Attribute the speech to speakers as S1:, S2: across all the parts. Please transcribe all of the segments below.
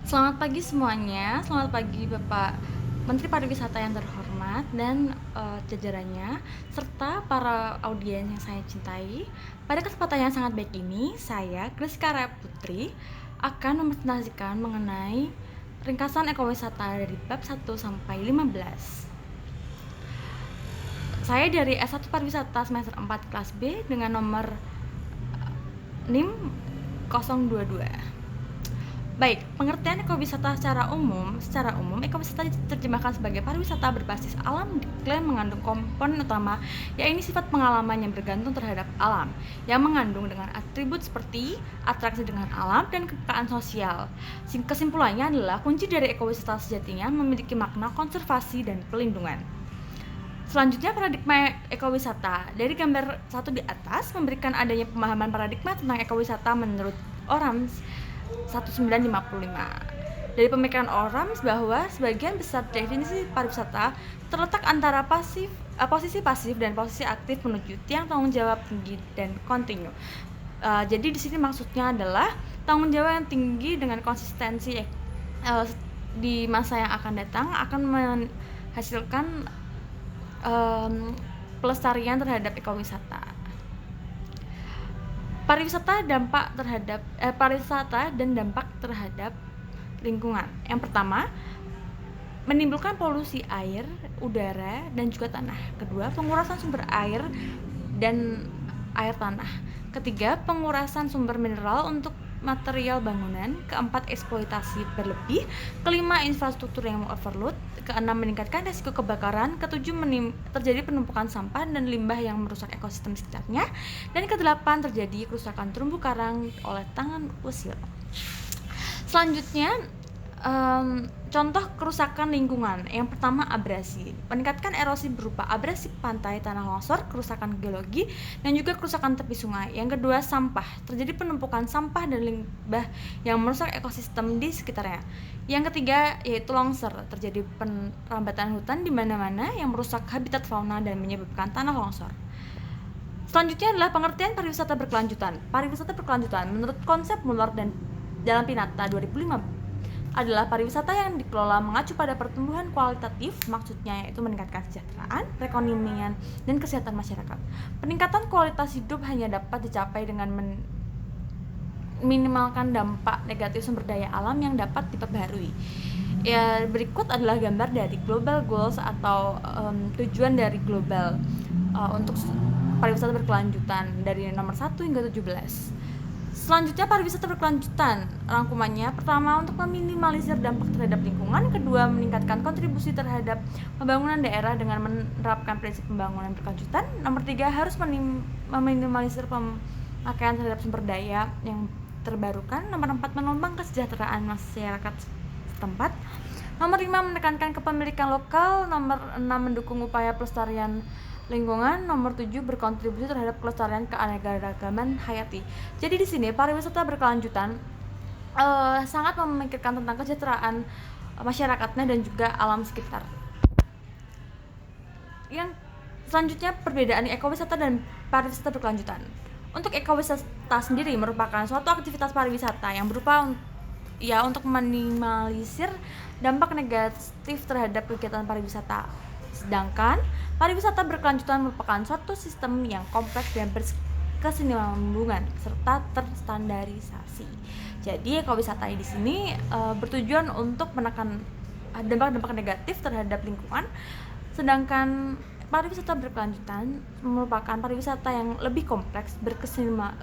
S1: Selamat pagi semuanya, selamat pagi Bapak Menteri Pariwisata yang terhormat dan jajarannya, serta para audiens yang saya cintai. Pada kesempatan yang sangat baik ini, saya, Griska Raya Putri, akan mempresentasikan mengenai ringkasan ekowisata dari bab 1 sampai 15. Saya dari S1 Pariwisata semester 4 kelas B dengan nomor NIM 022. Baik, pengertian ekowisata secara umum, ekowisata diterjemahkan sebagai pariwisata berbasis alam diklaim mengandung komponen utama, yaitu sifat pengalaman yang bergantung terhadap alam, yang mengandung dengan atribut seperti atraksi dengan alam dan kepekaan sosial. Kesimpulannya adalah kunci dari ekowisata sejatinya memiliki makna konservasi dan pelindungan. Selanjutnya, paradigma ekowisata. Dari gambar 1 di atas memberikan adanya pemahaman paradigma tentang ekowisata menurut Orams 1955. Dari pemikiran Orams bahwa sebagian besar definisi pariwisata terletak antara posisi pasif dan posisi aktif menuju tiang tanggung jawab tinggi dan kontinu. Jadi di sini maksudnya adalah tanggung jawab yang tinggi dengan konsistensi di masa yang akan datang akan menghasilkan pelestarian terhadap ekowisata. Pariwisata dan dampak terhadap lingkungan. Yang pertama, menimbulkan polusi air, udara, dan juga tanah. Kedua, pengurasan sumber air dan air tanah. Ketiga, pengurasan sumber mineral untuk material bangunan. Keempat, eksploitasi berlebih. Kelima, infrastruktur yang overload. Keenam, meningkatkan risiko kebakaran. Ketujuh, terjadi penumpukan sampah dan limbah yang merusak ekosistem sekitarnya. Dan kedelapan, terjadi kerusakan terumbu karang oleh tangan usil. Selanjutnya, contoh kerusakan lingkungan. Yang pertama, abrasi. Meningkatkan erosi berupa abrasi pantai, tanah longsor, kerusakan geologi, dan juga kerusakan tepi sungai. Yang kedua, sampah. Terjadi penumpukan sampah dan limbah yang merusak ekosistem di sekitarnya. Yang ketiga, yaitu longsor. Terjadi perambatan hutan di mana-mana yang merusak habitat fauna dan menyebabkan tanah longsor. Selanjutnya adalah pengertian pariwisata berkelanjutan. Pariwisata berkelanjutan menurut konsep Muller dan dalam Pinata 2005 adalah pariwisata yang dikelola mengacu pada pertumbuhan kualitatif, maksudnya yaitu meningkatkan kesejahteraan, perekonomian, dan kesehatan masyarakat. Peningkatan kualitas hidup hanya dapat dicapai dengan minimalkan dampak negatif sumber daya alam yang dapat diperbaharui. Berikut adalah gambar dari Global Goals atau tujuan dari global untuk pariwisata berkelanjutan dari nomor 1 hingga 17. Selanjutnya, pariwisata berkelanjutan. Rangkumannya, pertama, untuk meminimalisir dampak terhadap lingkungan. Kedua, meningkatkan kontribusi terhadap pembangunan daerah dengan menerapkan prinsip pembangunan berkelanjutan. Nomor 3, harus meminimalisir pemakaian terhadap sumber daya yang terbarukan. Nomor 4, mengembang kesejahteraan masyarakat setempat. Nomor 5, menekankan kepemilikan lokal. Nomor 6, mendukung upaya pelestarian lingkungan. Nomor 7, berkontribusi terhadap kelestarian keanekaragaman hayati. Jadi di sini pariwisata berkelanjutan sangat memikirkan tentang kesejahteraan masyarakatnya dan juga alam sekitar. Yang selanjutnya, perbedaan ekowisata dan pariwisata berkelanjutan. Untuk ekowisata sendiri merupakan suatu aktivitas pariwisata yang berupa untuk meminimalisir dampak negatif terhadap kegiatan pariwisata. Sedangkan pariwisata berkelanjutan merupakan suatu sistem yang kompleks dan berkesinambungan serta terstandarisasi. Jadi ekowisata di sini bertujuan untuk menekan dampak-dampak negatif terhadap lingkungan, sedangkan pariwisata berkelanjutan merupakan pariwisata yang lebih kompleks,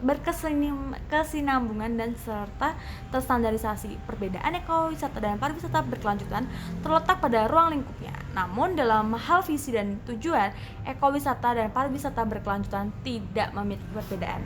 S1: berkesinambungan dan serta terstandarisasi. Perbedaan ekowisata dan pariwisata berkelanjutan terletak pada ruang lingkupnya. Namun dalam hal visi dan tujuan, ekowisata dan pariwisata berkelanjutan tidak memiliki perbedaan.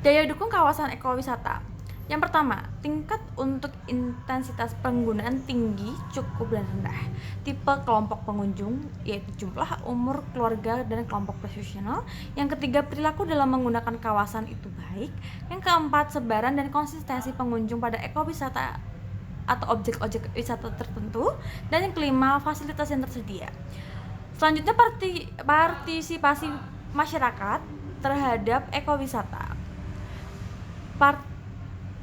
S1: Daya dukung kawasan ekowisata. Yang pertama, tingkat untuk intensitas penggunaan tinggi, cukup, dan rendah. Tipe kelompok pengunjung, yaitu jumlah, umur, keluarga, dan kelompok profesional. Yang ketiga, perilaku dalam menggunakan kawasan itu baik. Yang keempat, sebaran dan konsistensi pengunjung pada ekowisata atau objek-objek wisata tertentu. Dan yang kelima, fasilitas yang tersedia. Selanjutnya, partisipasi masyarakat terhadap ekowisata.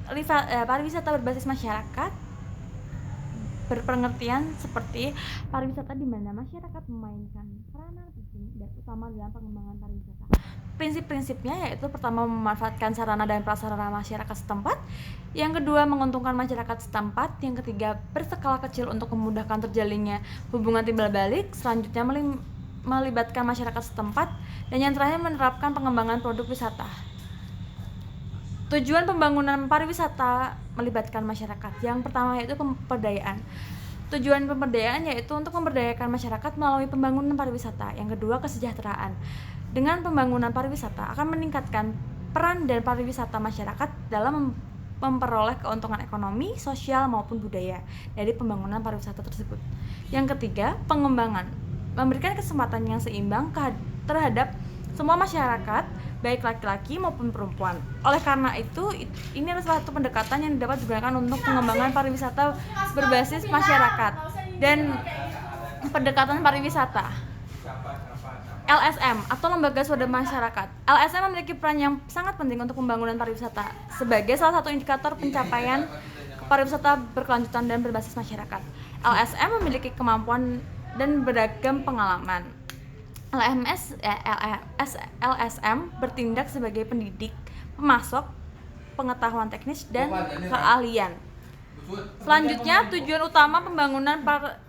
S1: pariwisata berbasis masyarakat berpengertian seperti pariwisata di mana masyarakat memainkan peranan penting dan utama dalam pengembangan pariwisata. Prinsip-prinsipnya yaitu pertama memanfaatkan sarana dan prasarana masyarakat setempat, yang kedua menguntungkan masyarakat setempat, yang ketiga berskala kecil untuk memudahkan terjalinnya hubungan timbal balik, selanjutnya melibatkan masyarakat setempat, dan yang terakhir menerapkan pengembangan produk wisata. Tujuan pembangunan pariwisata melibatkan masyarakat. Yang pertama yaitu pemberdayaan. Tujuan pemberdayaan yaitu untuk memberdayakan masyarakat melalui pembangunan pariwisata. Yang kedua, kesejahteraan. Dengan pembangunan pariwisata akan meningkatkan peran dan pariwisata masyarakat dalam memperoleh keuntungan ekonomi, sosial maupun budaya dari pembangunan pariwisata tersebut. Yang ketiga, pengembangan. Memberikan kesempatan yang seimbang terhadap semua masyarakat, baik laki-laki maupun perempuan. Oleh karena itu, ini adalah salah satu pendekatan yang dapat digunakan untuk pengembangan pariwisata berbasis masyarakat dan pendekatan pariwisata. LSM atau Lembaga Swadaya Masyarakat. LSM memiliki peran yang sangat penting untuk pembangunan pariwisata sebagai salah satu indikator pencapaian pariwisata berkelanjutan dan berbasis masyarakat. LSM memiliki kemampuan dan beragam pengalaman. LSM bertindak sebagai pendidik, pemasok, pengetahuan teknis, dan keahlian. Selanjutnya, tujuan utama pembangunan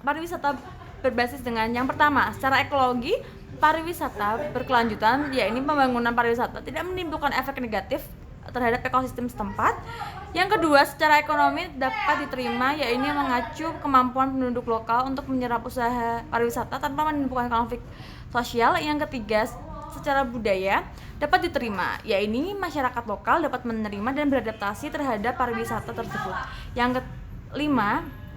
S1: pariwisata berbasis dengan yang pertama, secara ekologi, pariwisata berkelanjutan, yaitu pembangunan pariwisata tidak menimbulkan efek negatif terhadap ekosistem setempat. Yang kedua, secara ekonomi dapat diterima, yaitu mengacu kemampuan penduduk lokal untuk menyerap usaha pariwisata tanpa menimbulkan konflik sosial. Yang ketiga, secara budaya dapat diterima, yaitu masyarakat lokal dapat menerima dan beradaptasi terhadap pariwisata tersebut. Yang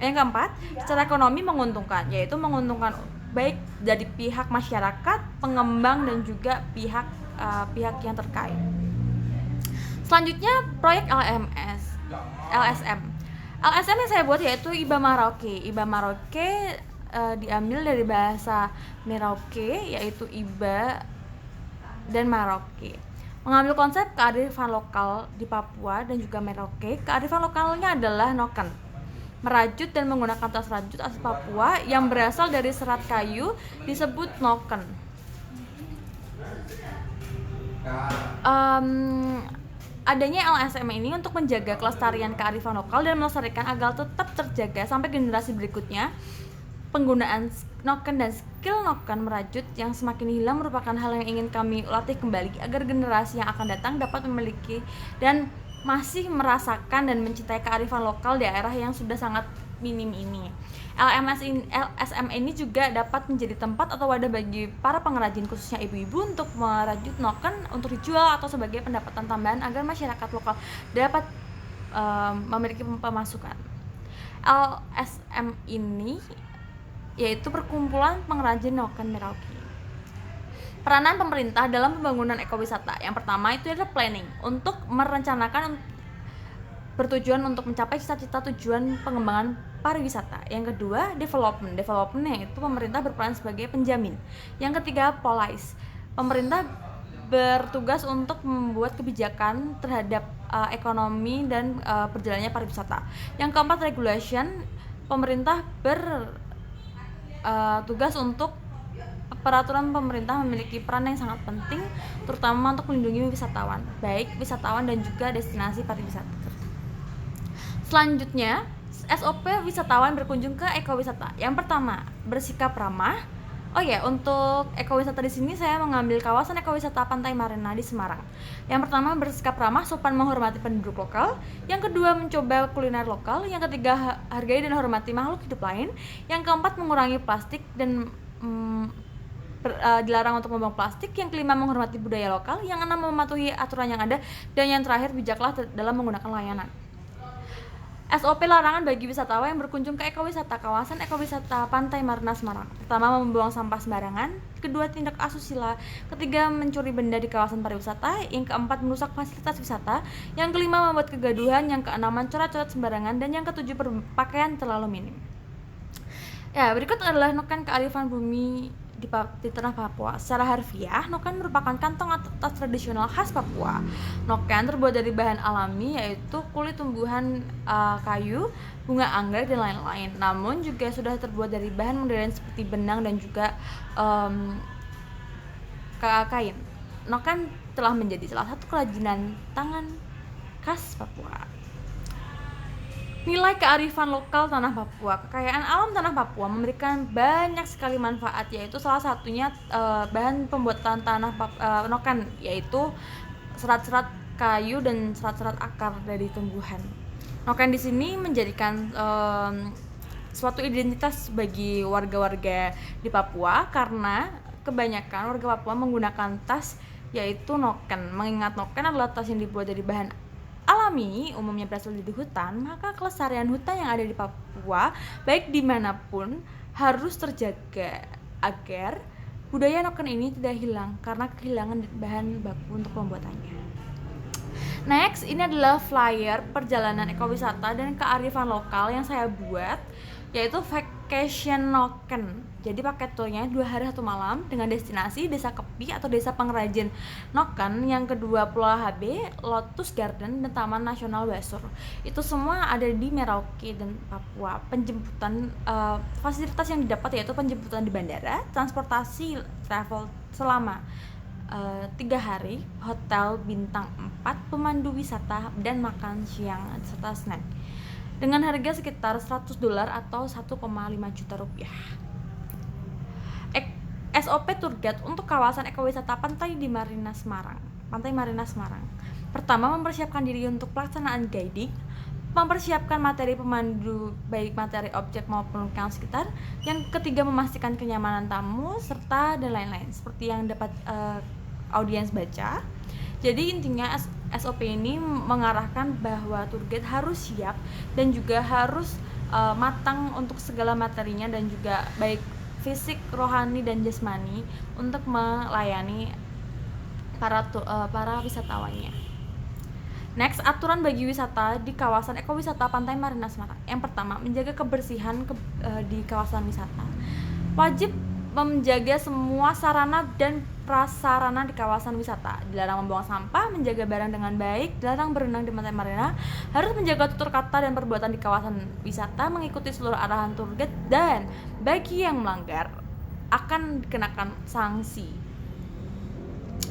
S1: keempat, secara ekonomi menguntungkan, yaitu menguntungkan baik dari pihak masyarakat, pengembang, dan juga pihak yang terkait. Selanjutnya, proyek LSM yang saya buat yaitu Iba Maroke. Iba Maroke diambil dari bahasa Merauke, yaitu Iba dan Maroke. Mengambil konsep kearifan lokal di Papua dan juga Merauke. Kearifan lokalnya adalah noken, merajut dan menggunakan tas rajut asli Papua yang berasal dari serat kayu disebut noken. Adanya LSM ini untuk menjaga kelestarian kearifan lokal dan melestarikan agar tetap terjaga sampai generasi berikutnya. Penggunaan noken dan skill noken merajut yang semakin hilang merupakan hal yang ingin kami latih kembali agar generasi yang akan datang dapat memiliki dan masih merasakan dan mencintai kearifan lokal daerah yang sudah sangat minim ini. LSM ini juga dapat menjadi tempat atau wadah bagi para pengrajin, khususnya ibu-ibu, untuk merajut noken untuk dijual atau sebagai pendapatan tambahan agar masyarakat lokal dapat memiliki pemasukan. LSM ini yaitu perkumpulan pengrajin noken Merauke. Peranan pemerintah dalam pembangunan ekowisata. Yang pertama itu adalah planning, untuk merencanakan bertujuan untuk mencapai cita-cita tujuan pengembangan pariwisata. Yang kedua, development yaitu pemerintah berperan sebagai penjamin. Yang ketiga, policy. Pemerintah bertugas untuk membuat kebijakan terhadap ekonomi dan berjalannya pariwisata. Yang keempat, regulation. Pemerintah bertugas untuk peraturan pemerintah memiliki peran yang sangat penting, terutama untuk melindungi wisatawan, baik wisatawan dan juga destinasi pariwisata. Selanjutnya, SOP wisatawan berkunjung ke ekowisata. Yang pertama, bersikap ramah. Untuk ekowisata di sini saya mengambil kawasan ekowisata Pantai Marina di Semarang. Yang pertama, bersikap ramah, sopan, menghormati penduduk lokal. Yang kedua, mencoba kuliner lokal. Yang ketiga, hargai dan hormati makhluk hidup lain. Yang keempat, mengurangi plastik dan dilarang untuk membuang plastik. Yang kelima, menghormati budaya lokal. Yang enam, mematuhi aturan yang ada. Dan yang terakhir, bijaklah dalam menggunakan layanan. SOP larangan bagi wisatawan yang berkunjung ke ekowisata kawasan ekowisata Pantai Marina Semarang. Pertama, membuang sampah sembarangan. Kedua, tindak asusila. Ketiga, mencuri benda di kawasan pariwisata. Yang keempat, merusak fasilitas wisata. Yang kelima, membuat kegaduhan. Yang keenam, mencoret-coret sembarangan. Dan yang ketujuh, berpakaian terlalu minim. Berikut adalah noken kearifan bumi di tanah Papua. Secara harfiah, noken merupakan kantong atau tas tradisional khas Papua. Noken terbuat dari bahan alami yaitu kulit tumbuhan kayu, bunga anggrek dan lain-lain. Namun juga sudah terbuat dari bahan modern seperti benang dan juga kain. Noken telah menjadi salah satu kerajinan tangan khas Papua. Nilai kearifan lokal tanah Papua. Kekayaan alam tanah Papua memberikan banyak sekali manfaat, yaitu salah satunya bahan pembuatan tanah noken, yaitu serat-serat kayu dan serat-serat akar dari tumbuhan. Noken di sini menjadikan suatu identitas bagi warga-warga di Papua karena kebanyakan warga Papua menggunakan tas yaitu noken. Mengingat noken adalah tas yang dibuat dari bahan alami, umumnya berasal dari hutan, maka kelestarian hutan yang ada di Papua baik dimanapun harus terjaga agar budaya noken ini tidak hilang karena kehilangan bahan baku untuk pembuatannya. Next, ini adalah flyer perjalanan ekowisata dan kearifan lokal yang saya buat, yaitu Vacation Noken. Jadi paket turnya 2 hari 1 malam dengan destinasi Desa Kepi atau Desa Pengrajin Noken, yang kedua Pulau HB, Lotus Garden, dan Taman Nasional Basur. Itu semua ada di Merauke dan Papua. Penjemputan fasilitas yang didapat yaitu penjemputan di bandara, transportasi travel selama 3 hari, hotel bintang 4, pemandu wisata, dan makan siang serta snack dengan harga sekitar $100 atau 1,5 juta rupiah. SOP tour guide untuk kawasan ekowisata Pantai Marina Semarang. Pertama, mempersiapkan diri untuk pelaksanaan guiding, mempersiapkan materi pemandu baik materi objek maupun lingkungan sekitar. Yang ketiga, memastikan kenyamanan tamu serta dan lain-lain seperti yang dapat audiens baca. Jadi intinya SOP ini mengarahkan bahwa tour guide harus siap dan juga harus matang untuk segala materinya dan juga baik fisik, rohani, dan jasmani untuk melayani para wisatawannya. Next, aturan bagi wisata di kawasan ekowisata Pantai Marina Semarang. Yang pertama, menjaga kebersihan di kawasan wisata. Wajib menjaga semua sarana dan prasarana di kawasan wisata. Dilarang membuang sampah, menjaga barang dengan baik, dilarang berenang di Pantai Marina, harus menjaga tutur kata dan perbuatan di kawasan wisata, mengikuti seluruh arahan tour guide, dan bagi yang melanggar akan dikenakan sanksi.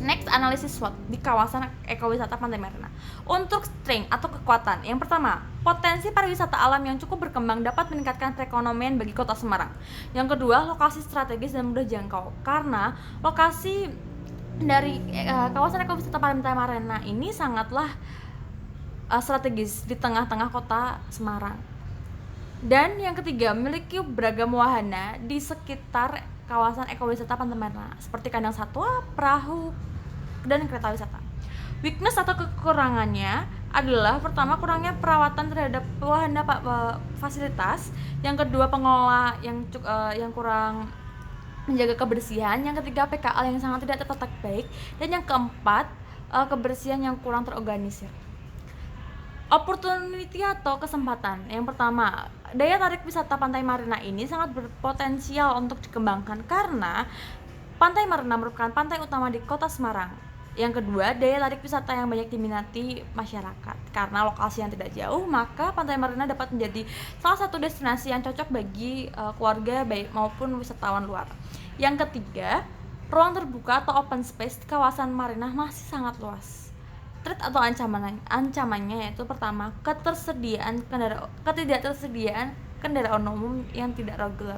S1: Next, analisis SWOT di kawasan ekowisata Pantai Marina. Untuk strength atau kekuatan, yang pertama, potensi pariwisata alam yang cukup berkembang dapat meningkatkan perekonomian bagi kota Semarang. Yang kedua, lokasi strategis dan mudah jangkau. Karena lokasi dari kawasan ekowisata Pantai Marina ini sangatlah strategis di tengah-tengah kota Semarang. Dan yang ketiga, memiliki beragam wahana di sekitar kawasan ekowisata Pantai Marina seperti kandang satwa, perahu, dan kereta wisata. Weakness atau kekurangannya adalah pertama, kurangnya perawatan terhadap wahana fasilitas, yang kedua, pengelola yang kurang menjaga kebersihan, yang ketiga, PKL yang sangat tidak tertata baik, dan yang keempat, kebersihan yang kurang terorganisir. Opportunity atau kesempatan. Yang pertama, daya tarik wisata Pantai Marina ini sangat berpotensial untuk dikembangkan karena Pantai Marina merupakan pantai utama di kota Semarang. Yang kedua, daya tarik wisata yang banyak diminati masyarakat. Karena lokasi yang tidak jauh, maka Pantai Marina dapat menjadi salah satu destinasi yang cocok bagi keluarga baik maupun wisatawan luar. Yang ketiga, ruang terbuka atau open space di kawasan Marina masih sangat luas. Threat atau ancamannya yaitu pertama, ketidaktersediaan kendaraan umum yang tidak reguler,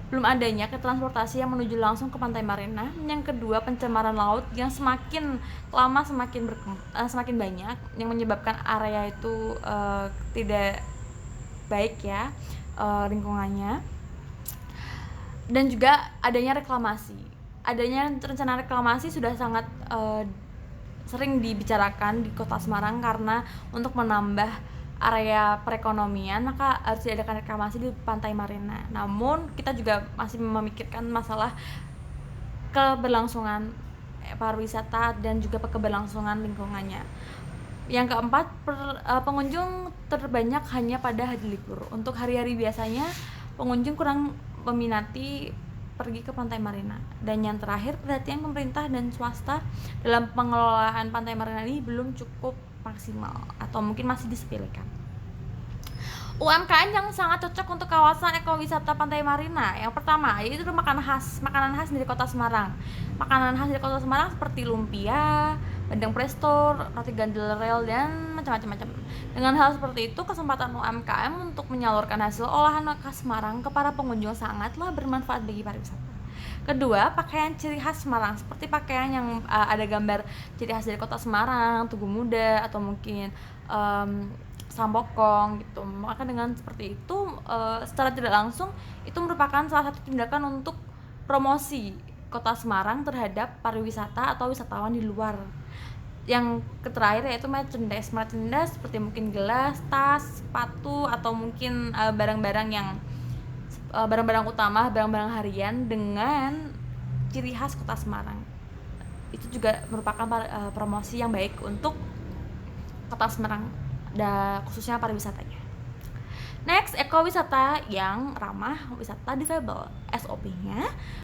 S1: belum adanya transportasi yang menuju langsung ke Pantai Marina. Yang kedua, pencemaran laut yang semakin lama semakin banyak, yang menyebabkan area itu tidak baik ya lingkungannya. Dan juga adanya rencana reklamasi sudah sangat sering dibicarakan di kota Semarang karena untuk menambah area perekonomian maka harus diadakan reklamasi di Pantai Marina. Namun kita juga masih memikirkan masalah keberlangsungan pariwisata dan juga keberlangsungan lingkungannya. Yang keempat, pengunjung terbanyak hanya pada hari libur. Untuk hari-hari biasanya pengunjung kurang meminati pergi ke Pantai Marina. Dan yang terakhir, perhatian pemerintah dan swasta dalam pengelolaan Pantai Marina ini belum cukup maksimal atau mungkin masih disepelekan. UMKM yang sangat cocok untuk kawasan ekowisata Pantai Marina. Yang pertama, yaitu makanan khas dari Kota Semarang. Makanan khas dari Kota Semarang seperti lumpia, bandeng presto, roti gandel rel, dan macam-macam. Dengan hal seperti itu, kesempatan UMKM untuk menyalurkan hasil olahan khas Semarang ke para pengunjung sangatlah bermanfaat bagi pariwisata. Kedua, pakaian ciri khas Semarang seperti pakaian yang ada gambar ciri khas dari Kota Semarang, Tugu Muda, atau mungkin Sambokong gitu. Maka dengan seperti itu, secara tidak langsung itu merupakan salah satu tindakan untuk promosi Kota Semarang terhadap pariwisata atau wisatawan di luar. Yang terakhir yaitu merchandise seperti mungkin gelas, tas, sepatu, atau mungkin barang-barang utama, barang-barang harian dengan ciri khas Kota Semarang. Itu juga merupakan promosi yang baik untuk Kota Semarang, khususnya pariwisatanya. Next, ekowisata yang ramah wisata difabel. SOP-nya